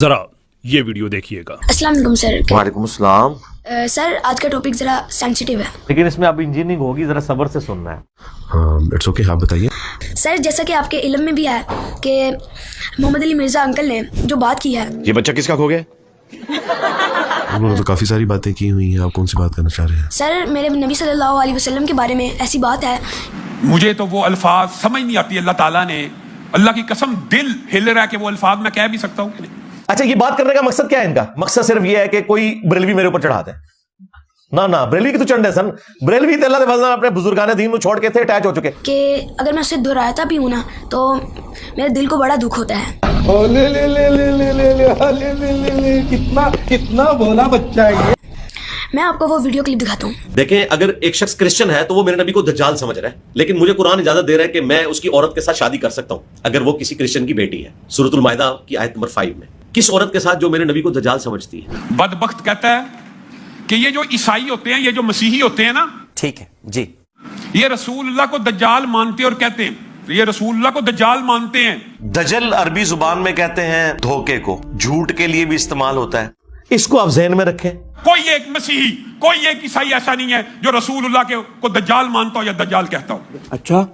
जरा ये वीडियो देखिएगा। अस्सलाम वालेकुम सर। वालेकुम अस्सलाम। सर आज का टॉपिक जरा सेंसिटिव है, लेकिन इसमें अब इंजीनियरिंग होगी, जरा सब्र से सुनना है। हाँ इट्स ओके, आप बताइए। सर जैसा कि आपके इल्म में भी है कि मोहम्मद अली मिर्जा अंकल ने जो बात की है, ये बच्चा किसका खो गया? उन्होंने तो काफ़ी सारी बातें की हुई हैं, आप कौन सी बात करना चाह रहे हैं? सर मेरे नबी सल्लल्लाहु अलैहि वसल्लम के बारे में ऐसी बात है। मुझे तो वो अल्फाज समझ नहीं आती। अल्लाह ताला ने, अल्लाह की कसम दिल हिल रहा है कि वो अल्फाज मैं कह भी सकता हूँ कि नहीं। अच्छा, ये बात करने का मकसद क्या है इनका? मकसद सिर्फ ये है कि कोई बरेलवी मेरे ऊपर चढ़ा दे। ना ना, बरेलवी की तो चंड है सन। बरेलवी तो अल्लाह के फजल अपने बुजुर्गाने दीन को छोड़ के थे अटैच हो चुके कि अगर मैं उससे दोहराता भी हूँ ना तो मेरे दिल को बड़ा दुख होता है। कितना बोला बच्चा है। मैं आपको वो वीडियो क्लिप दिखाता हूँ। देखें, अगर एक शख्स क्रिश्चियन है तो वो मेरे नबी को दज्जाल समझ रहा है, लेकिन मुझे कुरान इजाजत दे रहा है कि मैं उसकी औरत के साथ शादी कर सकता हूँ अगर वो किसी क्रिश्चियन की बेटी है। सूरतुल माइदा की आयत नंबर 5 में किस औरत के साथ जो मेरे नबी को दज्जाल समझती है। बदबख्त कहता है कि ये जो ईसाई होते हैं, ये जो मसीही होते हैं ना, ठीक है जी, ये रसूलुल्लाह को दज्जाल मानते और कहते हैं, ये रसूलुल्लाह को दज्जाल मानते हैं। दजल अरबी जुबान में कहते हैं धोखे को, झूठ के लिए भी इस्तेमाल होता है। इसको आप ज़हन में रखें। कोई एक मसीही, कोई एक ईसाई ऐसा नहीं है जो रसूलुल्लाह को दज्जाल मानता हो या दज्जाल कहता हो। अच्छा,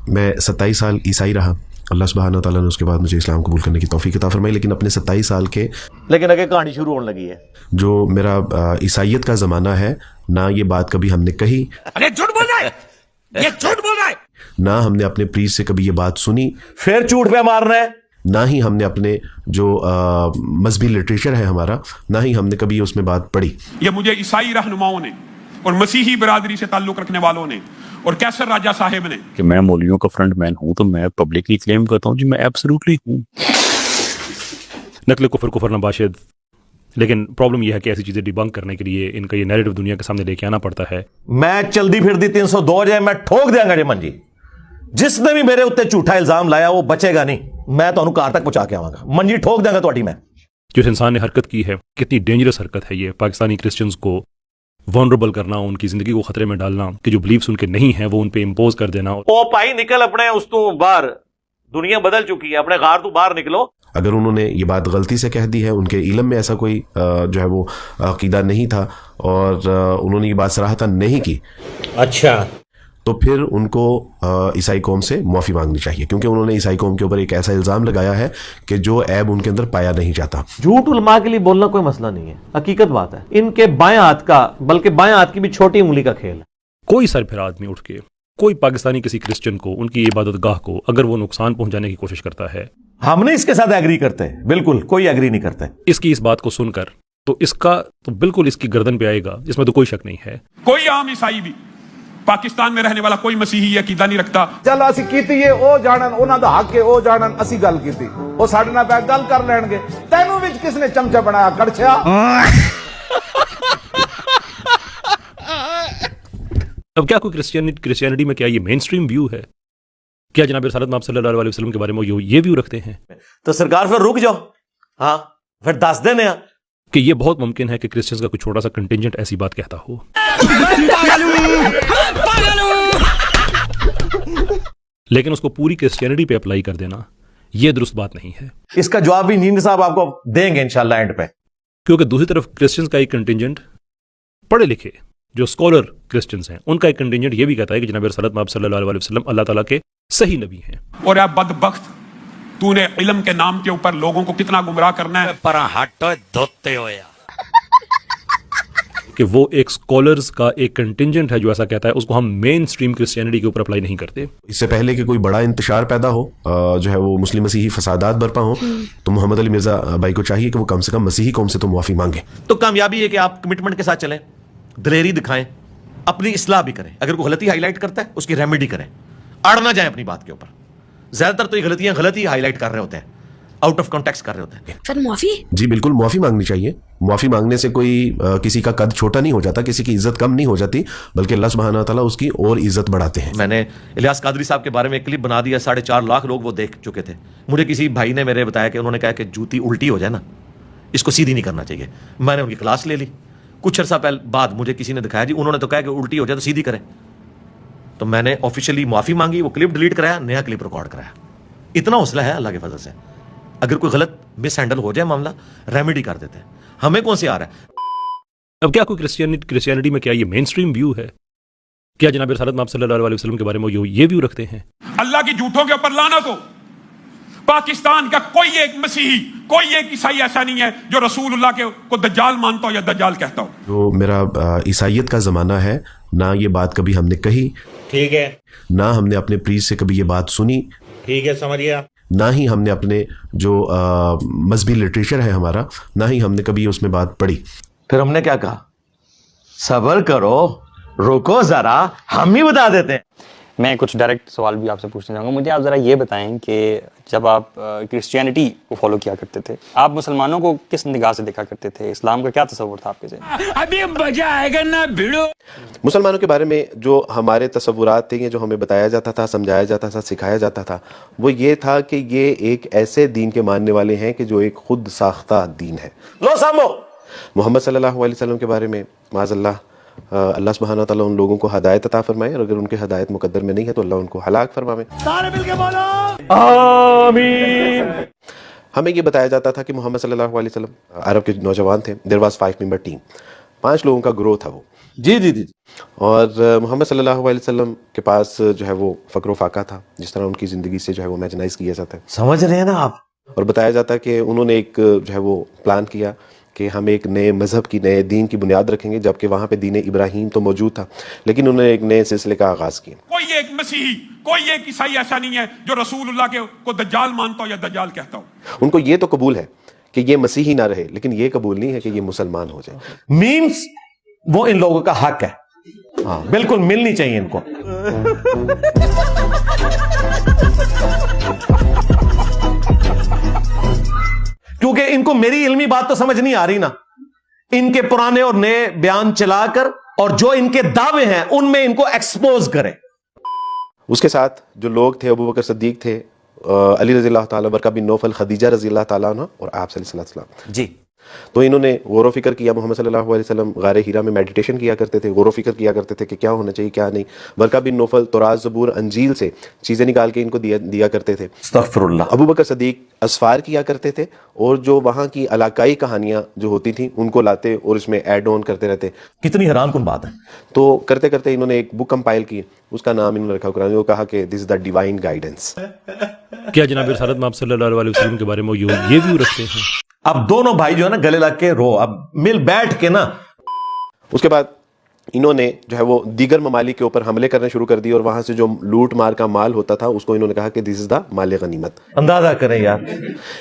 मैं 27 साल ईसाई रहा। अल्लाह सुब्हानहू व तआला ने उसके बाद मुझे इस्लाम कबूल करने की तौफीक अता फरमाई, लेकिन अपने 27 साल के लेकिन आगे कहानी शुरू होने लगी है। जो मेरा ईसाइयत का ज़माना है, ना ये बात कभी हमने कही, अरे झूठ बोल रहा है, ये झूठ बोल रहा है। ना हमने अपने प्रीस्ट से कभी ये बात सुनी, फिर झूठ पे मारना है। ना ही हमने अपने जो मजहबी लिटरेचर है हमारा, ना ही हमने कभी उसमें बात पढ़ी। ये मुझे ईसाई रहनुमाओं ने और मसीही बरादरी से ताल्लुक रखने वालों ने और कैसर राजा साहिब ने कि मैं मौलवियों का फ्रंट मैन हूं, तो मैं पब्लिकली क्लेम करता हूं जी मैं एब्सोल्युटली हूं। नकल कुफर नबाशिद। लेकिन प्रॉब्लम यह है कि ऐसी चीजें डिबंक करने के लिए इनका ये नैरेटिव दुनिया के सामने लेके आना पड़ता है। मैं चलदी फिरदी 302 जाए मैं ठोक देंगा जी मन जी। जिसने भी मेरे उत्ते झूठा इल्जाम लाया वो बचेगा नहीं। मैं तो कार तक पहुंचा के आवांगा, मन जी ठोक देंगा तो मैं। जिस इंसान ने हरकत की है, कितनी डेंजरस हरकत है ये, पाकिस्तानी क्रिश्चियंस को वनरेबल करना, उनकी जिंदगी को खतरे में डालना, कि जो बिलीव्स उनके नहीं है वो उन पे इम्पोज कर देना। ओ भाई निकल अपने उस तू बाहर, दुनिया बदल चुकी है, अपने गार तू बाहर निकलो। अगर उन्होंने ये बात गलती से कह दी है, उनके इल्म में ऐसा कोई जो है वो अकीदा नहीं था और उन्होंने ये बात सराहतन नहीं की, अच्छा, तो फिर उनको ईसाई कौम से माफ़ी मांगनी चाहिए, क्योंकि उन्होंने ईसाई कौम के ऊपर एक ऐसा इल्ज़ाम लगाया है कि जो ऐब उनके अंदर पाया नहीं जाता। झूठ उलमा के लिए बोलना कोई मसला नहीं है, हकीकत बात है। इनके बाएं हाथ का, बल्कि बाएं हाथ की भी छोटी उंगली का खेल है। कोई सरफिर आदमी उठ के कोई पाकिस्तानी किसी क्रिश्चियन को, उनकी इबादत गाह को अगर वो नुकसान पहुंचाने की कोशिश करता है, हम नहीं इसके साथ एग्री करते, बिल्कुल कोई एग्री नहीं करते। इसकी इस बात को सुनकर तो इसका तो बिल्कुल इसकी गर्दन पे आएगा, इसमें तो कोई शक नहीं है। कोई आम ईसाई भी पाकिस्तान में रहने वाला कोई मसीही अकीदा नहीं रखता। चल ਅਸੀਂ ਕੀਤੀ ਇਹ ਉਹ ਜਾਣਨ, ਉਹਨਾਂ ਦਾ ਹੱਕ ਹੈ ਉਹ ਜਾਣਨ, ਅਸੀਂ ਗੱਲ ਕੀਤੀ, ਉਹ ਸਾਡੇ ਨਾਲ ਬੈਠ ਗੱਲ कर ਲੈਣਗੇ। ਤੈਨੂੰ ਵਿੱਚ ਕਿਸ ਨੇ ਚਮਚਾ ਬਣਾਇਆ ਕੜਛਿਆ? अब क्या कोई क्रिश्चियनिटी में क्या ये मेन स्ट्रीम व्यू है? क्या जनाब रसूलुल्लाह मोहम्मद सल्लल्लाहु अलैहि वसल्लम के बारे में ये व्यू रखते हैं? तो सरकार फिर रुक जाओ, हाँ फिर दस देने कि ये बहुत मुमकिन है कि क्रिश्चियंस का कोई छोटा सा कंटिंजेंट ऐसी बात कहता हो। लेकिन उसको पूरी क्रिश्चियनिटी पे अप्लाई कर देना ये दुरुस्त बात नहीं है। इसका जवाब भी नींद साहब आपको देंगे इंशाल्लाह एंड पे। क्योंकि दूसरी तरफ क्रिश्चियंस का एक कंटिंजेंट, पढ़े लिखे जो स्कॉलर क्रिश्चियंस हैं, उनका एक कंटिंजेंट ये भी कहता है कि जनाब रसूलुल्लाह मोहम्मद सल्लल्लाहु अलैहि वसल्लम अल्लाह ताला के सही नबी हैं। और आप बदबख्त, तूने इल्म के नाम के ऊपर लोगों को कितना गुमराह करना है। पर हटो धोते हो यार। कि वो एक स्कॉलर्स का एक कंटिंजेंट है जो ऐसा कहता है, उसको हम मेन स्ट्रीम क्रिश्चियनिटी के ऊपर अप्लाई नहीं करते। इससे पहले कि कोई बड़ा इंतशार पैदा हो, जो है वो मुस्लिम मसीही फसादात बरपा हो, तो मोहम्मद अली मिर्जा भाई को चाहिए कि वो कम से कम मसीही कौम से तो माफ़ी मांगे। तो कामयाबी है कि आप कमिटमेंट के साथ चलें, दिलेरी दिखाएं, अपनी इस्लाह भी करें। अगर कोई गलती हाईलाइट करता है उसकी रेमेडी करें, अड़ ना जाए अपनी बात के ऊपर। ज्यादातर तो ये गलतियां गलत ही हाईलाइट कर रहे होते हैं, आउट ऑफ कॉन्टेक्स्ट कर रहे होते हैं। फिर माफी? जी बिल्कुल, माफ़ी मांगनी चाहिए। माफ़ी मांगने से कोई किसी का कद छोटा नहीं हो जाता, किसी की इज्जत कम नहीं हो जाती, बल्कि अल्लाह सुब्हानहू व तआला उसकी और इज्जत बढ़ाते हैं। मैंने इलियास कादरी साहब के बारे में एक क्लिप बना दिया, 4.5 लाख लोग वो देख चुके थे। मुझे किसी भाई ने मेरे बताया कि उन्होंने कहा कि जूती उल्टी हो जाए ना, इसको सीधी नहीं करना चाहिए। मैंने उनकी क्लास ले ली। कुछ अर्सा पहले बाद मुझे किसी ने दिखाया, जी उन्होंने तो कहा कि उल्टी हो जाए तो सीधी करें। तो मैंने ऑफिशियली माफ़ी मांगी, वो क्लिप डिलीट कराया, नया क्लिप रिकॉर्ड कराया। इतना हौसला है अल्लाह के फजल से। अगर कोई गलत मिस हैंडल हो जाए मामला, रेमेडी कर देते हैं। हमें कौन सी आ रहा है? अब क्या कोई क्रिश्चियनिटी में क्या ये मेन स्ट्रीम व्यू है? क्या जनाब रसूल आप सल्लल्लाहु अलैहि वसल्लम के बारे में ये व्यू रखते हैं? अल्लाह की झूठों के ऊपर लानत हो। पाकिस्तान का कोई एक मसीही, कोई एक ईसाई ऐसा नहीं है जो रसूलुल्लाह के को दज्जाल मानता हो या दज्जाल कहता हो। जो मेरा ईसाइयत का ज़माना है, ना ये बात कभी हमने कही, ठीक है, ना हमने अपने प्रीस्ट से कभी ये बात सुनी, ठीक है, समझ गया। ना ही हमने अपने जो मजहबी लिटरेचर है हमारा, ना ही हमने कभी उसमें बात पढ़ी। फिर हमने क्या कहा? सबर करो, रुको जरा, हम ही बता देते हैं। मैं कुछ डायरेक्ट सवाल भी आपसे पूछना चाहूँगा। मुझे आप ज़रा ये बताएं कि जब आप क्रिश्चियनिटी को फॉलो किया करते थे, आप मुसलमानों को किस निगाह से देखा करते थे? इस्लाम का क्या तस्वुर था आपके ज़हन? अभी मजा आएगा ना भिड़ो। मुसलमानों के बारे में जो हमारे तसव्वुरात थे, जो हमें बताया जाता था, समझाया जाता था, सिखाया जाता था, वो ये था कि ये एक ऐसे दीन के मानने वाले हैं कि जो एक खुद साख्ता दीन है। लो सामो, मोहम्मद सल्लल्लाहु अलैहि वसल्लम के बारे में माज़अल्लाह अल्लाह सुब्हानहू व तआला उन लोगों को हदायत अता फरमाए, और अगर उनके हदायत मुकद्दर में नहीं है तो अल्लाह उनको हलाक फरमावे। सारे मिलके बोलो आमीन। हमें ये बताया जाता था कि मोहम्मद सल्लल्लाहु अलैहि वसल्लम अरब के नौजवान थे। देयर वाज 5 मेंबर टीम, 5 लोगों का ग्रोह था वो। जी जी जी। और मोहम्मद सल्लल्लाहु अलैहि वसल्लम के पास जो है वो फ़क्र फाका था, जिस तरह उनकी ज़िंदगी से जो है वो इमेजिनाइज किया जाता है। समझ रहे हैं ना आप? और बताया जाता है कि उन्होंने एक जो है वो प्लान किया कि हम एक नए मज़हब की, नए दीन की बुनियाद रखेंगे, जबकि वहाँ पे दीन इब्राहीम तो मौजूद था, लेकिन उन्होंने एक नए सिलसिले का आगाज़ किया। कोई एक मसीही, कोई एक ईसाई ऐसा नहीं है जो रसूलुल्लाह के को दज्जाल मानता हो या दज्जाल कहता हो। उनको ये तो कबूल है कि ये मसीही ना रहे, लेकिन ये कबूल नहीं है कि ये मुसलमान हो जाए। मीम्स वो इन लोगों का हक है, हाँ बिल्कुल मिलनी चाहिए इनको। क्योंकि इनको मेरी इल्मी बात तो समझ नहीं आ रही ना, इनके पुराने और नए बयान चलाकर और जो इनके दावे हैं उनमें इनको एक्सपोज करें। उसके साथ जो लोग थे, अबू बकर सिद्दीक थे, अली रज़ी अल्लाह ताला, बरका बिन नौफल, खदीजा रज़ी अल्लाह ताला अन्हा और आप सल्लल्लाहु अलैहि वसल्लम जी। तो इन्होंने गौर व फिक्र किया। मोहम्मद सल्लल्लाहु अलैहि वसल्लम गारे हीरा में मेडिटेशन किया करते थे, गौर व फिक्र किया करते थे कि क्या होना चाहिए क्या नहीं। बरका बिन नौफल तौरात, ज़बूर, अंजील से चीज़ें निकाल के इनको दिया करते थे। अस्तगफिरुल्लाह। अबू बकर सदीक असफार किया करते थे, और जो वहाँ की इलाकाई कहानियाँ जो होती थी उनको लाते और इसमें ऐड ऑन करते रहते। कितनी हैरान कुन बात है। तो करते करते इन्होंने एक बुक कंपाइल की, उसका नाम इन्होंने रखा कुरान। वो कहा कि this is the divine guidance. क्या जनाब रसूल आप सल्लल्लाहु अलैहि वसल्लम के बारे में ये व्यू रखते हैं? अब दोनों भाई जो है ना गले लग के रो, अब मिल बैठ के ना। उसके बाद इन्होंने जो है वो दीगर ममालिक के ऊपर हमले करने शुरू कर दिए, और वहां से जो लूट मार का माल होता था उसको इन्होंने कहा कि दिस इज द माल गनीमत। अंदाजा करें यार,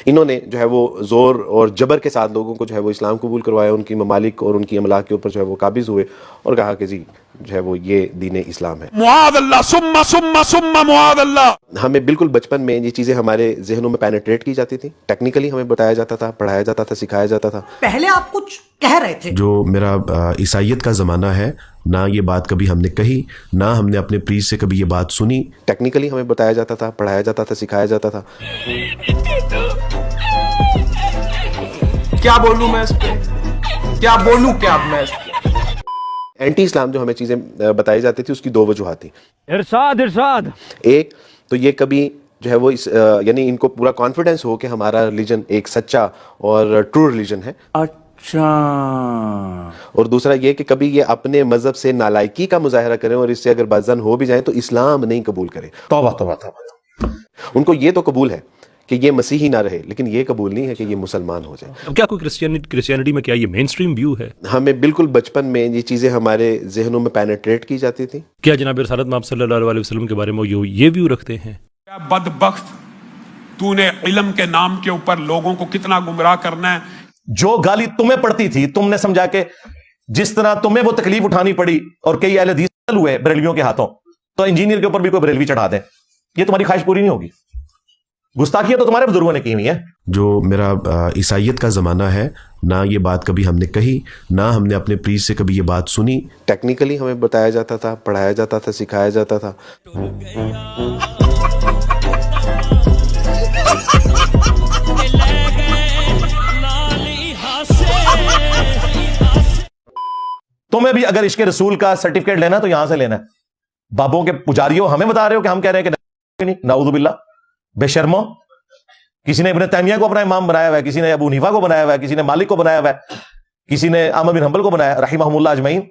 इन्होंने जो है वो जोर और जबर के साथ लोगों को जो है वो इस्लाम कबूल करवाया, उनकी ममालिक और उनकी अमलाक के ऊपर जो है वो काबिज हुए, और कहा कि जी जो है वो ये दीन इस्लाम है। मुआद अल्लाह, सुम्मा सुम्मा सुम्मा मुआद अल्लाह। हमें बिल्कुल बचपन में ये चीज़ें हमारे जहनों में पेनिट्रेट की जाती थी, टेक्निकली हमें बताया जाता था, पढ़ाया जाता था, सिखाया जाता था। पहले आप कुछ कह रहे थे। जो मेरा ईसाइयत का ज़माना है, ना ये बात कभी हमने कही, ना हमने अपने प्रीस्ट से कभी ये बात सुनी। टेक्निकली हमें बताया जाता था, पढ़ाया जाता था, सिखाया जाता था। क्या बोलूं मैं इस पे, क्या बोलूं क्या मैं इस पे? एंटी इस्लाम जो हमें चीज़ें बताई जाती थी उसकी 2 वजूहात थी। इरशाद इरशाद। एक तो ये कभी जो है वो इस यानी इनको पूरा कॉन्फिडेंस हो कि हमारा रिलीजन एक सच्चा और ट्रू रिलीजन है। अच्छा। और दूसरा ये कि कभी ये अपने मजहब से नालायकी का मुजाहरा करें और इससे अगर बाज़न हो भी जाए तो इस्लाम नहीं कबूल करें। तौबा तौबा तौबा। उनको ये तो कबूल है कि ये मसीही ना रहे, लेकिन ये कबूल नहीं है कि ये मुसलमान हो जाए। अब क्या कोई क्रिश्चियनिटी में क्या ये मेन स्ट्रीम व्यू है? हमें बिल्कुल बचपन में ये चीज़ें हमारे जहनों में पेनिट्रेट की जाती थी। क्या जनाब रसूल आप सल्लल्लाहु अलैहि वसल्लम के बारे में ये व्यू रखते हैं? क्या बदबख्त, तूने इल्म के नाम के ऊपर लोगों को कितना गुमराह करना है। जो गाली तुम्हें पड़ती थी तुमने समझा के, जिस तरह तुम्हें वो तकलीफ उठानी पड़ी और कई अहले हदीस हुए बरेलवियों के हाथों, तो इंजीनियर के ऊपर भी कोई बरेलवी चढ़ा दे, ये तुम्हारी ख्वाहिश पूरी नहीं होगी। गुस्ताखियां तो तुम्हारे बुजुर्गों ने की हुई है। जो मेरा ईसाइयत का ज़माना है, ना ये बात कभी हमने कही, ना हमने अपने प्रीस्ट से कभी ये बात सुनी। टेक्निकली हमें बताया जाता था, पढ़ाया जाता था, सिखाया जाता था। तुम्हें भी अगर इश्क़ रसूल का सर्टिफिकेट लेना तो यहां से लेना है। बाबों के पुजारियों हमें बता रहे हो कि हम कह रहे हैं कि नहीं, नाऊज़ु बिल्लाह, बेशर्मो। کسی نے ابن تیمیہ کو اپنا امام بنایا ہوا ہے, کسی نے ابو حنیفہ کو بنایا ہوا ہے, کسی نے مالک کو بنایا ہوا ہے, کسی نے احمد بن حنبل کو بنایا, رحمہم اللہ اجمعین,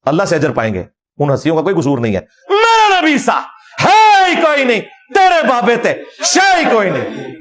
اللہ سے اجر پائیں گے, ان ہستیوں کا کوئی قصور نہیں ہے. میرا نبی سا ہے ہی کوئی نہیں, تیرے بابے تے شے ہی کوئی نہیں.